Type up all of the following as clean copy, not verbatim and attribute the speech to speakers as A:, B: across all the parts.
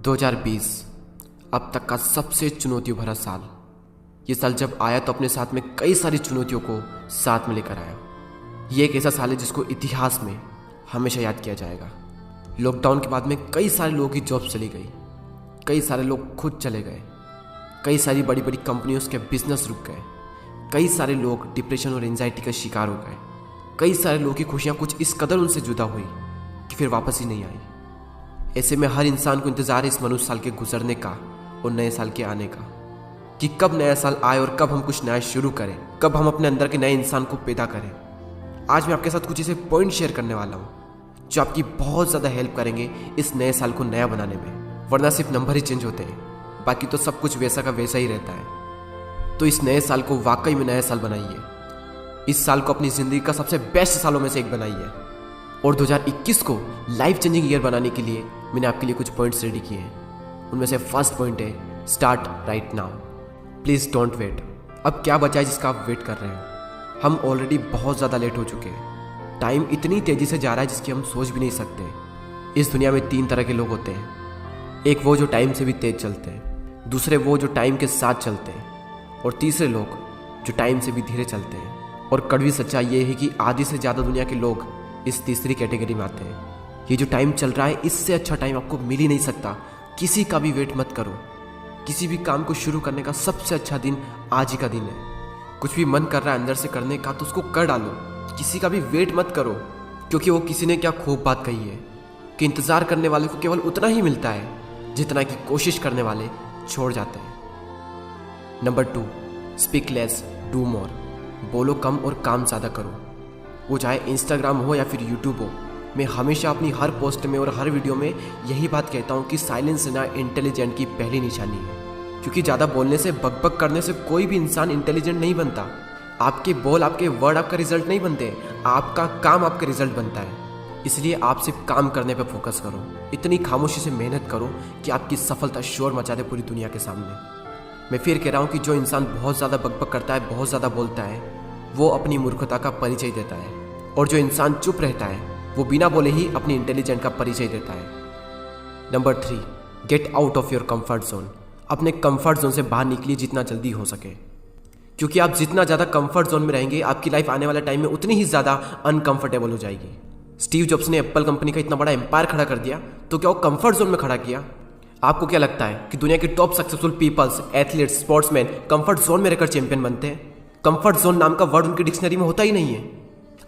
A: 2020 अब तक का सबसे चुनौतियों भरा साल। ये साल जब आया तो अपने साथ में कई सारी चुनौतियों को साथ में लेकर आया। ये एक ऐसा साल है जिसको इतिहास में हमेशा याद किया जाएगा। लॉकडाउन के बाद में कई सारे लोगों की जॉब चली गई, कई सारे लोग खुद चले गए, कई सारी बड़ी बड़ी कंपनियों के बिजनेस रुक गए, कई सारे लोग डिप्रेशन और एंजाइटी का शिकार हो गए, कई सारे लोगों की खुशियाँ कुछ इस कदर उनसे जुदा हुई कि फिर वापस ही नहीं आई। ऐसे में हर इंसान को इंतज़ार है इस मनुष्य साल के गुजरने का और नए साल के आने का, कि कब नया साल आए और कब हम कुछ नया शुरू करें, कब हम अपने अंदर के नए इंसान को पैदा करें। आज मैं आपके साथ कुछ ऐसे पॉइंट शेयर करने वाला हूँ जो आपकी बहुत ज़्यादा हेल्प करेंगे इस नए साल को नया बनाने में। वरना सिर्फ नंबर ही चेंज होते हैं, बाकी तो सब कुछ वैसा का वैसा ही रहता है। तो इस नए साल को वाकई में नया साल बनाइए। इस साल को अपनी ज़िंदगी का सबसे बेस्ट सालों में से एक बनाइए। और 2021 को लाइफ चेंजिंग ईयर बनाने के लिए मैंने आपके लिए कुछ पॉइंट्स रेडी किए हैं। उनमें से फर्स्ट पॉइंट है start right now. Please don't wait. अब क्या बचा है जिसका आप वेट कर रहे हैं? हम ऑलरेडी बहुत ज़्यादा लेट हो चुके हैं। टाइम इतनी तेज़ी से जा रहा है जिसकी हम सोच भी नहीं सकते। इस दुनिया में 3 तरह के लोग होते हैं। एक वो जो टाइम से भी तेज़ चलते हैं, दूसरे वो जो टाइम के साथ चलते हैं, और तीसरे लोग जो टाइम से भी धीरे चलते हैं। और कड़वी सच्चाई ये है कि आधी से ज़्यादा दुनिया के लोग इस तीसरी कैटेगरी में आते हैं। ये जो टाइम चल रहा है इससे अच्छा टाइम आपको मिल ही नहीं सकता। किसी का भी वेट मत करो। किसी भी काम को शुरू करने का सबसे अच्छा दिन आज ही का दिन है। कुछ भी मन कर रहा है अंदर से करने का तो उसको कर डालो। किसी का भी वेट मत करो, क्योंकि वो किसी ने क्या खूब बात कही है कि इंतज़ार करने वाले को केवल उतना ही मिलता है जितना कि कोशिश करने वाले छोड़ जाते हैं। Number 2, speak less do more. बोलो कम और काम ज़्यादा करो। वो चाहे इंस्टाग्राम हो या फिर यूट्यूब हो। मैं हमेशा अपनी हर पोस्ट में और हर वीडियो में यही बात कहता हूँ कि साइलेंस ना इंटेलिजेंट की पहली निशानी है। क्योंकि ज़्यादा बोलने से, बकबक करने से कोई भी इंसान इंटेलिजेंट नहीं बनता। आपके बोल, आपके वर्ड आपका रिजल्ट नहीं बनते, आपका काम आपका रिजल्ट बनता है। इसलिए आप सिर्फ काम करने पर फोकस करो। इतनी खामोशी से मेहनत करो कि आपकी सफलता शोर मचा दे पूरी दुनिया के सामने। मैं फिर कह रहा हूँ कि जो इंसान बहुत ज़्यादा बकबक करता है, बहुत ज़्यादा बोलता है, वो अपनी मूर्खता का परिचय देता है। और जो इंसान चुप रहता है वो बिना बोले ही अपनी इंटेलिजेंट का परिचय देता है। Number 3, get out of your comfort zone. अपने कंफर्ट जोन से बाहर निकलिए जितना जल्दी हो सके। क्योंकि आप जितना ज़्यादा कंफर्ट जोन में रहेंगे, आपकी लाइफ आने वाले टाइम में उतनी ही ज़्यादा अनकंफर्टेबल हो जाएगी। स्टीव जॉब्स ने एप्पल कंपनी का इतना बड़ा एम्पायर खड़ा कर दिया तो क्या वो कंफर्ट जोन में खड़ा किया? आपको क्या लगता है कि दुनिया के top successful peoples, athletes, sportsman comfort zone में रहकर चैंपियन बनते हैं? कंफर्ट जोन नाम का वर्ड उनकी डिक्शनरी में होता ही नहीं है।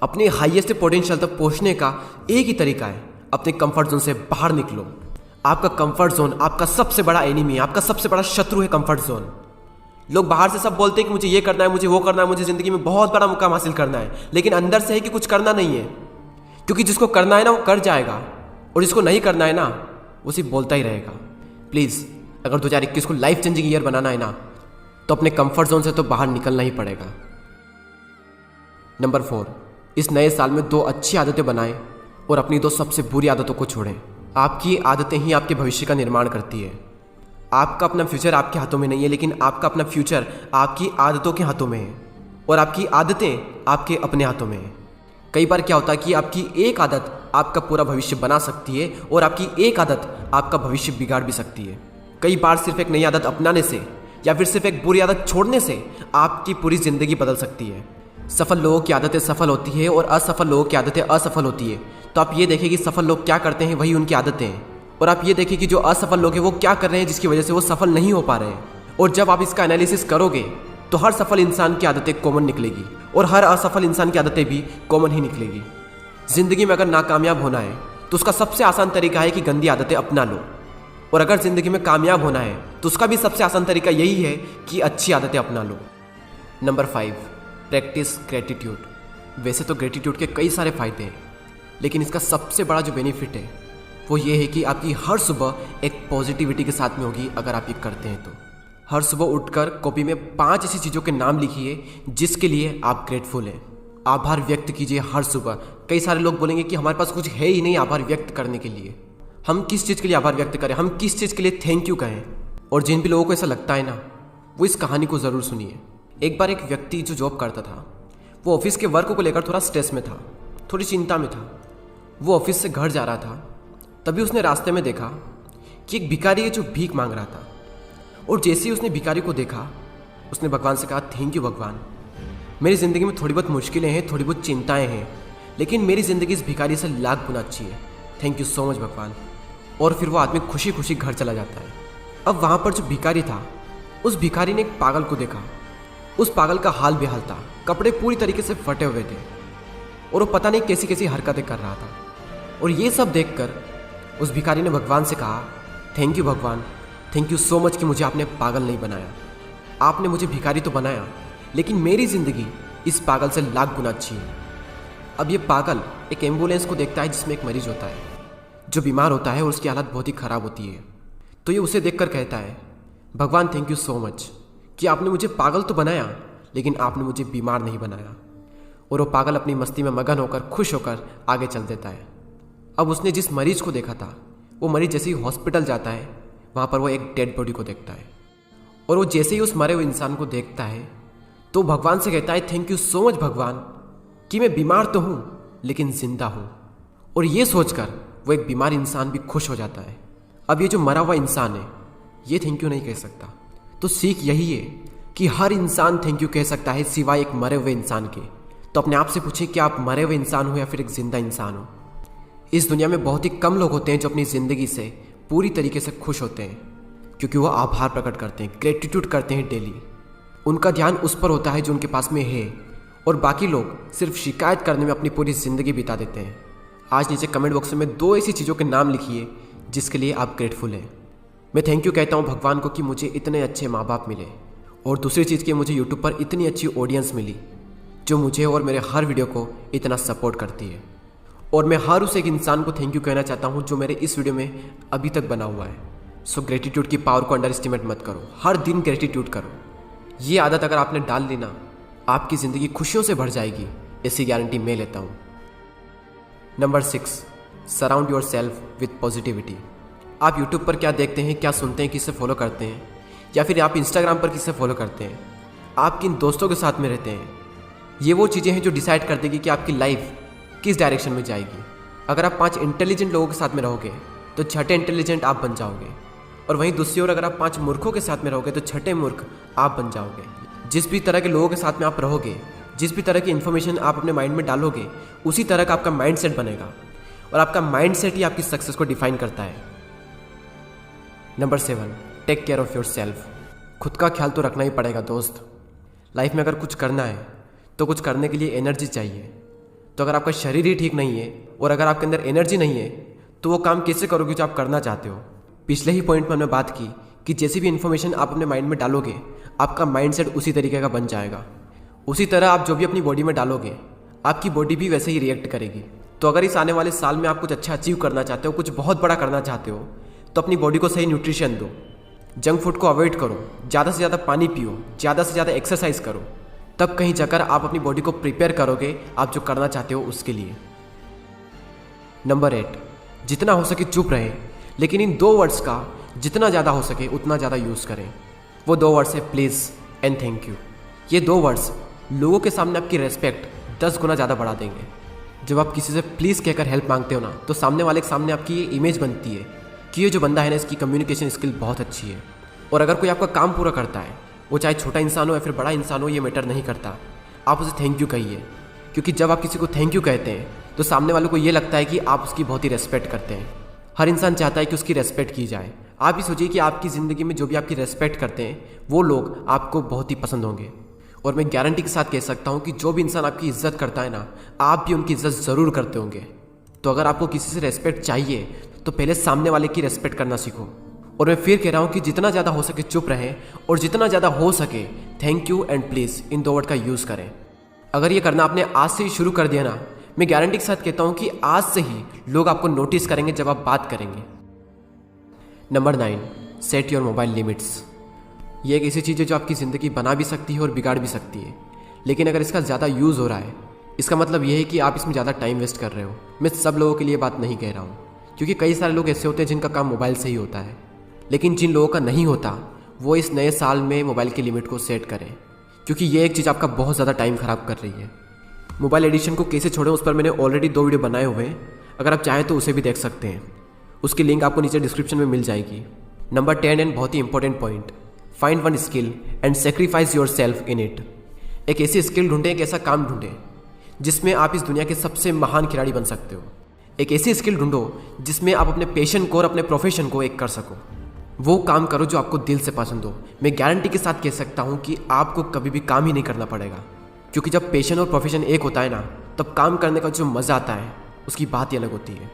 A: अपने हाईएस्ट पोटेंशियल तक पहुंचने का एक ही तरीका है, अपने कंफर्ट जोन से बाहर निकलो। आपका कंफर्ट जोन आपका सबसे बड़ा एनिमी है, आपका सबसे बड़ा शत्रु है कंफर्ट जोन। लोग बाहर से सब बोलते हैं कि मुझे ये करना है, मुझे वो करना है, मुझे जिंदगी में बहुत बड़ा मुकाम हासिल करना है, लेकिन अंदर से है कि कुछ करना नहीं है। क्योंकि जिसको करना है ना वो कर जाएगा, और जिसको नहीं करना है ना वो सिर्फ बोलता ही रहेगा। प्लीज़, अगर 2021 को लाइफ चेंजिंग ईयर बनाना है ना तो अपने कंफर्ट जोन से तो बाहर निकलना ही पड़ेगा। नंबर 4, इस नए साल में 2 अच्छी आदतें बनाएं और अपनी 2 सबसे बुरी आदतों को छोड़ें। आपकी आदतें ही आपके भविष्य का निर्माण करती है। आपका अपना फ्यूचर आपके हाथों में नहीं है, लेकिन आपका अपना फ्यूचर आपकी आदतों के हाथों में है, और आपकी आदतें आपके अपने हाथों में है। कई बार क्या होता है कि आपकी एक आदत आपका पूरा भविष्य बना सकती है और आपकी एक आदत आपका भविष्य बिगाड़ भी सकती है। कई बार सिर्फ एक नई आदत अपनाने से या फिर सिर्फ एक बुरी आदत छोड़ने से आपकी पूरी ज़िंदगी बदल सकती है। सफल लोगों की आदतें सफल होती है और असफल लोगों की आदतें असफल होती है। तो आप ये देखें कि सफल लोग क्या करते हैं, वही उनकी आदतें हैं। और आप ये देखें कि जो असफल लोग हैं वो क्या कर रहे हैं जिसकी वजह से वो सफल नहीं हो पा रहे हैं। और जब आप इसका एनालिसिस करोगे तो हर सफल इंसान की आदतें कॉमन निकलेगी और हर असफल इंसान की आदतें भी कॉमन ही निकलेगी। ज़िंदगी में अगर नाकामयाब होना है तो उसका सबसे आसान तरीका है कि गंदी आदतें अपना लो, और अगर ज़िंदगी में कामयाब होना है तो उसका भी सबसे आसान तरीका यही है कि अच्छी आदतें अपना लो। Number 5, practice gratitude. वैसे तो ग्रेटिट्यूड के कई सारे फ़ायदे हैं, लेकिन इसका सबसे बड़ा जो बेनिफिट है वो ये है कि आपकी हर सुबह एक पॉजिटिविटी के साथ में होगी। अगर आप ये करते हैं तो हर सुबह उठकर कॉपी में 5 ऐसी चीज़ों के नाम लिखिए जिसके लिए आप ग्रेटफुल हैं। आभार व्यक्त कीजिए हर सुबह। कई सारे लोग बोलेंगे कि हमारे पास कुछ है ही नहीं आभार व्यक्त करने के लिए। हम किस चीज़ के लिए आभार व्यक्त करें, हम किस चीज़ के लिए थैंक यू कहें? और जिन भी लोगों को ऐसा लगता है ना, वो इस कहानी को ज़रूर सुनिए। एक बार एक व्यक्ति जो जॉब करता था, वो ऑफिस के वर्क को लेकर थोड़ा स्ट्रेस में था, थोड़ी चिंता में था। वो ऑफिस से घर जा रहा था, तभी उसने रास्ते में देखा कि एक भिखारी है जो भीख मांग रहा था। और जैसे ही उसने भिखारी को देखा, उसने भगवान से कहा, थैंक यू भगवान, मेरी ज़िंदगी में थोड़ी बहुत मुश्किलें हैं, थोड़ी बहुत चिंताएं हैं, लेकिन मेरी ज़िंदगी इस भिखारी से लाख गुना अच्छी है। थैंक यू सो मच भगवान। और फिर वो आदमी खुशी खुशी घर चला जाता है। अब वहाँ पर जो भिखारी था, उस भिखारी ने एक पागल को देखा। उस पागल का हाल बेहाल था, कपड़े पूरी तरीके से फटे हुए थे और वो पता नहीं कैसी कैसी हरकतें कर रहा था। और ये सब देखकर उस भिखारी ने भगवान से कहा, थैंक यू भगवान, थैंक यू सो मच कि मुझे आपने पागल नहीं बनाया। आपने मुझे भिखारी तो बनाया, लेकिन मेरी ज़िंदगी इस पागल से लाख गुना अच्छी है। अब ये पागल एक एम्बुलेंस को देखता है जिसमें एक मरीज होता है जो बीमार होता है और उसकी हालत बहुत ही ख़राब होती है। तो ये उसे देखकर कहता है, भगवान थैंक यू सो मच कि आपने मुझे पागल तो बनाया, लेकिन आपने मुझे बीमार नहीं बनाया। और वो पागल अपनी मस्ती में मगन होकर खुश होकर आगे चल देता है। अब उसने जिस मरीज को देखा था, वो मरीज जैसे ही हॉस्पिटल जाता है, वहाँ पर वो एक डेड बॉडी को देखता है। और वो जैसे ही उस मरे हुए इंसान को देखता है तो भगवान से कहता है, थैंक यू सो मच भगवान कि मैं बीमार तो हूँ लेकिन जिंदा हूँ। और ये सोचकर वो एक बीमार इंसान भी खुश हो जाता है। अब ये जो मरा हुआ इंसान है, ये थैंक यू नहीं कह सकता। तो सीख यही है कि हर इंसान थैंक यू कह सकता है सिवाय एक मरे हुए इंसान के। तो अपने आप से पूछें कि आप मरे हुए इंसान हो या फिर एक जिंदा इंसान हो। इस दुनिया में बहुत ही कम लोग होते हैं जो अपनी ज़िंदगी से पूरी तरीके से खुश होते हैं, क्योंकि वो आभार प्रकट करते हैं, ग्रेटिट्यूड करते हैं डेली। उनका ध्यान उस पर होता है जो उनके पास में है, और बाकी लोग सिर्फ शिकायत करने में अपनी पूरी ज़िंदगी बिता देते हैं। आज नीचे कमेंट बॉक्स में 2 ऐसी चीज़ों के नाम लिखिए जिसके लिए आप ग्रेटफुल हैं। मैं थैंक यू कहता हूँ भगवान को कि मुझे इतने अच्छे माँ बाप मिले, और दूसरी चीज़ कि मुझे यूट्यूब पर इतनी अच्छी ऑडियंस मिली जो मुझे और मेरे हर वीडियो को इतना सपोर्ट करती है। और मैं हर उस एक इंसान को थैंक यू कहना चाहता हूँ जो मेरे इस वीडियो में अभी तक बना हुआ है। सो ग्रेटिट्यूड की पावर को अंडर एस्टिमेट मत करो, हर दिन ग्रेटिट्यूड करो। ये आदत अगर आपने डाल ली ना, आपकी ज़िंदगी खुशियों से भर जाएगी, ऐसी गारंटी मैं लेता हूँ। Number 6, surround yourself with positivity. आप यूट्यूब पर क्या देखते हैं, क्या सुनते हैं, किसे फॉलो करते हैं, या फिर आप इंस्टाग्राम पर किसे फॉलो करते हैं, आप किन दोस्तों के साथ में रहते हैं, ये वो चीज़ें हैं जो डिसाइड कर देगी कि आपकी लाइफ किस डायरेक्शन में जाएगी। अगर आप 5 इंटेलिजेंट लोगों के साथ में रहोगे तो 6ठे इंटेलिजेंट आप बन जाओगे, और वहीं दूसरी ओर अगर आप 5 मूर्खों के साथ में रहोगे तो 6ठे मूर्ख आप बन जाओगे। जिस भी तरह के लोगों के साथ में आप रहोगे, जिस भी तरह की इन्फॉर्मेशन आप अपने माइंड में डालोगे, उसी तरह का आपका माइंड सेट बनेगा, और आपका माइंड सेट ही आपकी सक्सेस को डिफाइन करता है। Number 7, take care of yourself. खुद का ख्याल तो रखना ही पड़ेगा दोस्त। लाइफ में अगर कुछ करना है तो कुछ करने के लिए एनर्जी चाहिए। तो अगर आपका शरीर ही ठीक नहीं है और अगर आपके अंदर एनर्जी नहीं है तो वो काम कैसे करोगे जो आप करना चाहते हो। पिछले ही पॉइंट में हमने बात की कि जैसी भी इन्फॉर्मेशन आप अपने माइंड में डालोगे, आपका माइंडसेट उसी तरीके का बन जाएगा। उसी तरह आप जो भी अपनी बॉडी में डालोगे, आपकी बॉडी भी वैसे ही रिएक्ट करेगी। तो अगर इस आने वाले साल में आप कुछ अच्छा अचीव करना चाहते हो, कुछ बहुत बड़ा करना चाहते हो, तो अपनी बॉडी को सही न्यूट्रिशन दो, जंक फूड को अवॉइड करो, ज़्यादा से ज़्यादा पानी पियो, ज़्यादा से ज़्यादा एक्सरसाइज करो। तब कहीं जाकर आप अपनी बॉडी को प्रिपेयर करोगे आप जो करना चाहते हो उसके लिए। नंबर 8, जितना हो सके चुप रहे, लेकिन इन 2 वर्ड्स का जितना ज़्यादा हो सके उतना ज़्यादा यूज़ करें। वो 2 वर्ड्स है प्लीज़ एंड थैंक यू। ये 2 वर्ड्स लोगों के सामने आपकी रेस्पेक्ट 10 गुना ज़्यादा बढ़ा देंगे। जब आप किसी से प्लीज़ कहकर हेल्प मांगते हो ना, तो सामने वाले के सामने आपकी ये इमेज बनती है कि ये जो बंदा है ना, इसकी कम्युनिकेशन स्किल बहुत अच्छी है। और अगर कोई आपका काम पूरा करता है, वो चाहे छोटा इंसान हो या फिर बड़ा इंसान हो, ये मैटर नहीं करता, आप उसे थैंक यू कहिए। क्योंकि जब आप किसी को थैंक यू कहते हैं तो सामने वालों को ये लगता है कि आप उसकी बहुत ही रेस्पेक्ट करते हैं। हर इंसान चाहता है कि उसकी रेस्पेक्ट की जाए। आप ही सोचिए कि आपकी ज़िंदगी में जो भी आपकी रेस्पेक्ट करते हैं वो लोग आपको बहुत ही पसंद होंगे। और मैं गारंटी के साथ कह सकता हूँ कि जो भी इंसान आपकी इज्जत करता है ना, आप भी उनकी इज्जत ज़रूर करते होंगे। तो अगर आपको किसी से रेस्पेक्ट चाहिए तो पहले सामने वाले की रेस्पेक्ट करना सीखो। और मैं फिर कह रहा हूँ कि जितना ज़्यादा हो सके चुप रहें, और जितना ज़्यादा हो सके thank you and please in 2 word का यूज़ करें। अगर ये करना आपने आज से ही शुरू कर दिया ना, मैं गारंटी के साथ कहता हूँ कि आज से ही लोग आपको नोटिस करेंगे जब आप बात करेंगे। Number 9, set your mobile limits. ये एक ऐसी चीज़ है जो आपकी ज़िंदगी बना भी सकती है और बिगाड़ भी सकती है। लेकिन अगर इसका ज़्यादा यूज़ हो रहा है, इसका मतलब ये है कि आप इसमें ज़्यादा टाइम वेस्ट कर रहे हो। मैं सब लोगों के लिए बात नहीं कह रहा हूँ, क्योंकि कई सारे लोग ऐसे होते हैं जिनका काम मोबाइल से ही होता है। लेकिन जिन लोगों का नहीं होता, वो इस नए साल में मोबाइल की लिमिट को सेट करें, क्योंकि ये एक चीज़ आपका बहुत ज़्यादा टाइम ख़राब कर रही है। मोबाइल एडिक्शन को कैसे छोड़ें उस पर मैंने ऑलरेडी 2 वीडियो बनाए हुए हैं, अगर आप चाहें तो उसे भी देख सकते हैं। उसकी लिंक आपको नीचे डिस्क्रिप्शन में मिल जाएगी। नंबर 10 एंड बहुत ही important point, find one skill and sacrifice your self in it. एक ऐसी स्किल ढूंढें, एक ऐसा काम ढूंढें जिसमें आप इस दुनिया के सबसे महान खिलाड़ी बन सकते हो। एक ऐसी स्किल ढूंढो जिसमें आप अपने पैशन को और अपने प्रोफेशन को एक कर सको। वो काम करो जो आपको दिल से पसंद हो। मैं गारंटी के साथ कह सकता हूँ कि आपको कभी भी काम ही नहीं करना पड़ेगा, क्योंकि जब पैशन और प्रोफेशन एक होता है ना, तब काम करने का जो मज़ा आता है उसकी बात ही अलग होती है।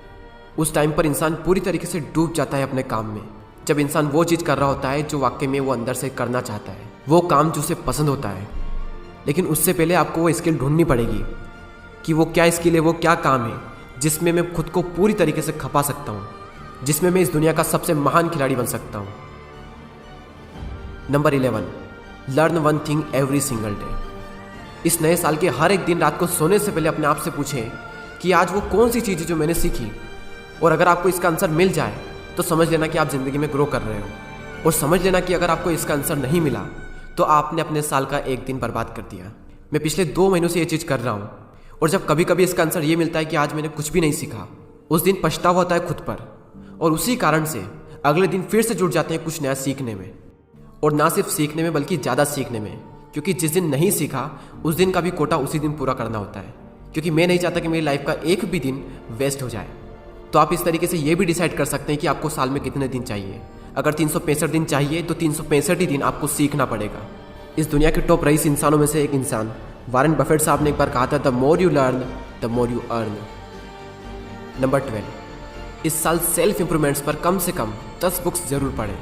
A: उस टाइम पर इंसान पूरी तरीके से डूब जाता है अपने काम में। जब इंसान वो चीज़ कर रहा होता है जो वाकई में वो अंदर से करना चाहता है, वो काम जो उसे पसंद होता है। लेकिन उससे पहले आपको वो स्किल ढूंढनी पड़ेगी कि वो क्या स्किल है, वो क्या काम है जिसमें मैं खुद को पूरी तरीके से खपा सकता हूँ, जिसमें मैं इस दुनिया का सबसे महान खिलाड़ी बन सकता हूँ। Number 11, learn one thing every single day. इस नए साल के हर एक दिन रात को सोने से पहले अपने आप से पूछें कि आज वो कौन सी चीज़ है जो मैंने सीखी, और अगर आपको इसका आंसर मिल जाए तो समझ लेना कि आप ज़िंदगी में ग्रो कर रहे हो, और समझ लेना कि अगर आपको इसका आंसर नहीं मिला तो आपने अपने साल का एक दिन बर्बाद कर दिया। मैं पिछले 2 महीनों से ये चीज़ कर रहा हूँ, और जब कभी कभी इसका आंसर ये मिलता है कि आज मैंने कुछ भी नहीं सीखा, उस दिन पछतावा होता है खुद पर, और उसी कारण से अगले दिन फिर से जुट जाते हैं कुछ नया सीखने में। और ना सिर्फ सीखने में बल्कि ज़्यादा सीखने में, क्योंकि जिस दिन नहीं सीखा उस दिन का भी कोटा उसी दिन पूरा करना होता है। क्योंकि मैं नहीं चाहता कि मेरी लाइफ का एक भी दिन वेस्ट हो जाए। तो आप इस तरीके से ये भी डिसाइड कर सकते हैं कि आपको साल में कितने दिन चाहिए। अगर 365 दिन चाहिए तो 365 ही दिन आपको सीखना पड़ेगा। इस दुनिया के टॉप रईस इंसानों में से एक इंसान वॉरेन बफेट साहब ने एक बार कहा था, the more you learn the more you earn. Number 12, इस साल सेल्फ इंप्रूवमेंट्स पर कम से कम 10 बुक्स जरूर पढ़ें।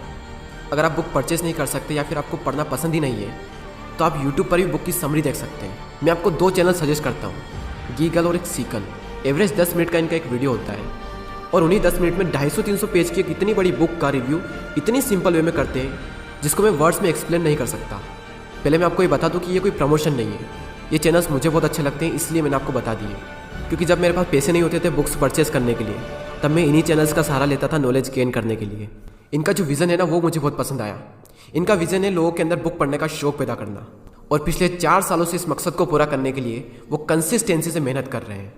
A: अगर आप बुक परचेस नहीं कर सकते या फिर आपको पढ़ना पसंद ही नहीं है तो आप यूट्यूब पर भी बुक की समरी देख सकते हैं। मैं आपको 2 चैनल सजेस्ट करता हूँ, गीगल और एक सीकल। एवरेज 10 मिनट का इनका एक वीडियो होता है, और उन्हीं 10 मिनट में 250-300 पेज की एक इतनी बड़ी बुक का रिव्यू इतनी सिंपल वे में करते हैं जिसको मैं वर्ड्स में एक्सप्लेन नहीं कर सकता। पहले मैं आपको ये बता दूँ कि ये कोई प्रमोशन नहीं है, ये चैनल्स मुझे बहुत अच्छे लगते हैं इसलिए मैंने आपको बता दिए। क्योंकि जब मेरे पास पैसे नहीं होते थे बुक्स परचेस करने के लिए, तब मैं इन्हीं चैनल्स का सहारा लेता था नॉलेज गेन करने के लिए। इनका जो विज़न है ना, वो मुझे बहुत पसंद आया। इनका विज़न है लोगों के अंदर बुक पढ़ने का शौक पैदा करना, और पिछले 4 सालों से इस मकसद को पूरा करने के लिए वो कंसिस्टेंसी से मेहनत कर रहे हैं।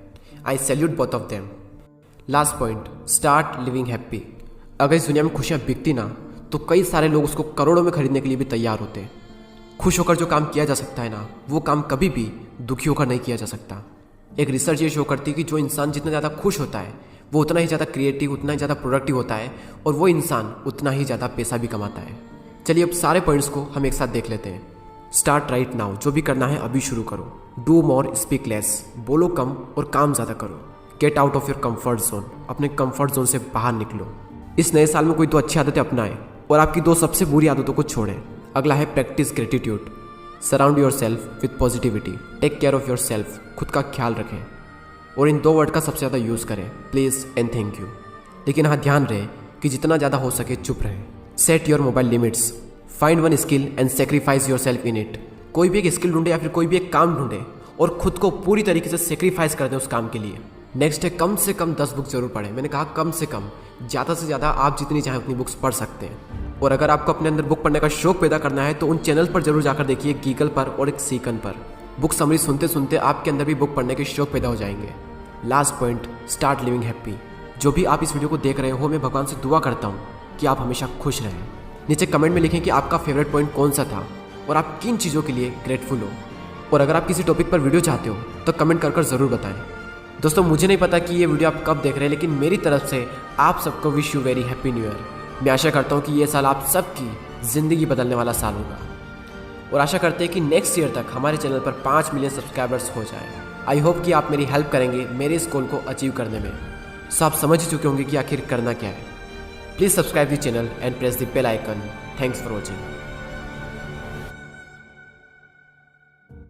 A: आई salute both of them. Last point, start living happy. अगर इस दुनिया में खुशियाँ बिकती ना, तो कई सारे लोग उसको करोड़ों में खरीदने के लिए भी तैयार होते हैं। खुश होकर जो काम किया जा सकता है ना, वो काम कभी भी दुखी होकर नहीं किया जा सकता। एक रिसर्च ये शो करती है कि जो इंसान जितना ज़्यादा खुश होता है वो उतना ही ज़्यादा क्रिएटिव, उतना ही ज़्यादा प्रोडक्टिव होता है, और वो इंसान उतना ही ज़्यादा पैसा भी कमाता है। चलिए अब सारे पॉइंट्स को हम एक साथ देख लेते हैं। स्टार्ट राइट नाउ, जो भी करना है अभी शुरू करो। डू मोर स्पीक लेस, बोलो कम और काम ज़्यादा करो। Get out of your comfort zone, अपने कंफर्ट जोन से बाहर निकलो। इस नए साल में कोई 2 अच्छी आदतें अपनाएं और आपकी 2 सबसे बुरी आदतों को छोड़ें। अगला है practice gratitude. Surround yourself with positivity. Take care of yourself, खुद का ख्याल रखें, और इन 2 वर्ड का सबसे ज़्यादा यूज़ करें, प्लीज़ एंड थैंक यू। लेकिन हाँ, ध्यान रहे कि जितना ज़्यादा हो सके चुप रहें। Set your mobile limits. Find one skill and sacrifice your self in it. कोई भी एक स्किल ढूंढे या फिर कोई भी एक काम ढूंढे और खुद को पूरी तरीके से सेक्रीफाइस कर दें उस काम के लिए। नेक्स्ट है कम से कम 10 बुक जरूर पढ़ें। मैंने कहा कम से कम, ज़्यादा से ज़्यादा आप जितनी चाहें उतनी बुक्स पढ़ सकते हैं। और अगर आपको अपने अंदर बुक पढ़ने का शौक पैदा करना है तो उन चैनल पर जरूर जाकर देखिए, गीगल पर और एक सीकन पर। बुक समरी सुनते सुनते आपके अंदर भी बुक पढ़ने के शौक पैदा हो जाएंगे। Last point, start living happy. जो भी आप इस वीडियो को देख रहे हो, मैं भगवान से दुआ करता हूँ कि आप हमेशा खुश रहें। नीचे कमेंट में लिखें कि आपका फेवरेट पॉइंट कौन सा था और आप किन चीज़ों के लिए ग्रेटफुल हो। और अगर आप किसी टॉपिक पर वीडियो चाहते हो तो कमेंट कर ज़रूर बताएं। दोस्तों, मुझे नहीं पता कि ये वीडियो आप कब देख रहे हैं, लेकिन मेरी तरफ से आप सबको wish you very happy new year. मैं आशा करता हूँ कि ये साल आप सबकी ज़िंदगी बदलने वाला साल होगा, और आशा करते हैं कि नेक्स्ट ईयर तक हमारे चैनल पर 5 मिलियन सब्सक्राइबर्स हो जाए। आई होप कि आप मेरी हेल्प करेंगे मेरे इस गोल को अचीव करने में। सो आप समझ ही चुके होंगे कि आखिर करना क्या है। Please subscribe the channel and press the bell icon. Thanks for watching.